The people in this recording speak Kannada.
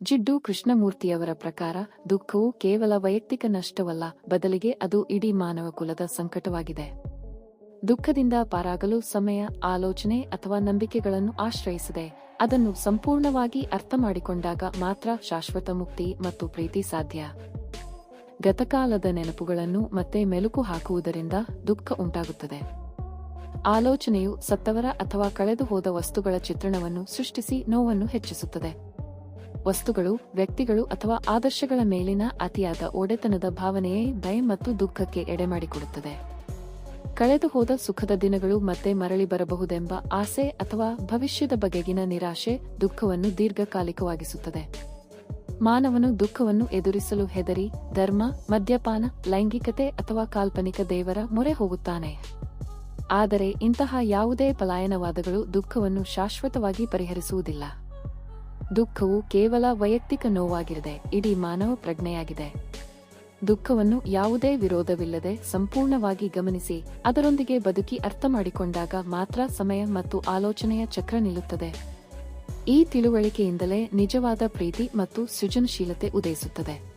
ಜಿಡ್ಡು ಕೃಷ್ಣಮೂರ್ತಿಯವರ ಪ್ರಕಾರ ದುಃಖವು ಕೇವಲ ವೈಯಕ್ತಿಕ ನಷ್ಟವಲ್ಲ, ಬದಲಿಗೆ ಅದು ಇಡೀ ಮಾನವ ಕುಲದ ಸಂಕಟವಾಗಿದೆ. ದುಃಖದಿಂದ ಪಾರಾಗಲು ಸಮಯ, ಆಲೋಚನೆ ಅಥವಾ ನಂಬಿಕೆಗಳನ್ನು ಆಶ್ರಯಿಸದೆ ಅದನ್ನು ಸಂಪೂರ್ಣವಾಗಿ ಅರ್ಥಮಾಡಿಕೊಂಡಾಗ ಮಾತ್ರ ಶಾಶ್ವತ ಮುಕ್ತಿ ಮತ್ತು ಪ್ರೀತಿ ಸಾಧ್ಯ. ಗತಕಾಲದ ನೆನಪುಗಳನ್ನು ಮತ್ತೆ ಮೆಲುಕು ಹಾಕುವುದರಿಂದ ದುಃಖ ಉಂಟಾಗುತ್ತದೆ. ಆಲೋಚನೆಯು ಸತ್ತವರ ಅಥವಾ ಕಳೆದು ಹೋದ ವಸ್ತುಗಳ ಚಿತ್ರಣವನ್ನು ಸೃಷ್ಟಿಸಿ ನೋವನ್ನು ಹೆಚ್ಚಿಸುತ್ತದೆ. ವಸ್ತುಗಳು, ವ್ಯಕ್ತಿಗಳು ಅಥವಾ ಆದರ್ಶಗಳ ಮೇಲಿನ ಅತಿಯಾದ ಒಡೆತನದ ಭಾವನೆಯೇ ಭಯ ಮತ್ತು ದುಃಖಕ್ಕೆ ಎಡೆಮಾಡಿಕೊಡುತ್ತದೆ. ಕಳೆದು ಹೋದ ಸುಖದ ದಿನಗಳು ಮತ್ತೆ ಮರಳಿ ಬರಬಹುದೆಂಬ ಆಸೆ ಅಥವಾ ಭವಿಷ್ಯದ ಬಗೆಗಿನ ನಿರಾಶೆ ದುಃಖವನ್ನು ದೀರ್ಘಕಾಲಿಕವಾಗಿಸುತ್ತದೆ. ಮಾನವನು ದುಃಖವನ್ನು ಎದುರಿಸಲು ಹೆದರಿ ಧರ್ಮ, ಮದ್ಯಪಾನ, ಲೈಂಗಿಕತೆ ಅಥವಾ ಕಾಲ್ಪನಿಕ ದೇವರ ಮೊರೆ ಹೋಗುತ್ತಾನೆ. ಆದರೆ ಇಂತಹ ಯಾವುದೇ ಪಲಾಯನವಾದಗಳು ದುಃಖವನ್ನು ಶಾಶ್ವತವಾಗಿ ಪರಿಹರಿಸುವುದಿಲ್ಲ. ದುಃಖವು ಕೇವಲ ವೈಯಕ್ತಿಕ ನೋವಾಗಿರದೆ ಇಡೀ ಮಾನವ ಪ್ರಜ್ಞೆಯಾಗಿದೆ. ದುಃಖವನ್ನು ಯಾವುದೇ ವಿರೋಧವಿಲ್ಲದೆ ಸಂಪೂರ್ಣವಾಗಿ ಗಮನಿಸಿ ಅದರೊಂದಿಗೆ ಬದುಕಿ ಅರ್ಥಮಾಡಿಕೊಂಡಾಗ ಮಾತ್ರ ಸಮಯ ಮತ್ತು ಆಲೋಚನೆಯ ಚಕ್ರ ನಿಲ್ಲುತ್ತದೆ. ಈ ತಿಳುವಳಿಕೆಯಿಂದಲೇ ನಿಜವಾದ ಪ್ರೀತಿ ಮತ್ತು ಸೃಜನಶೀಲತೆ ಉದಯಿಸುತ್ತದೆ.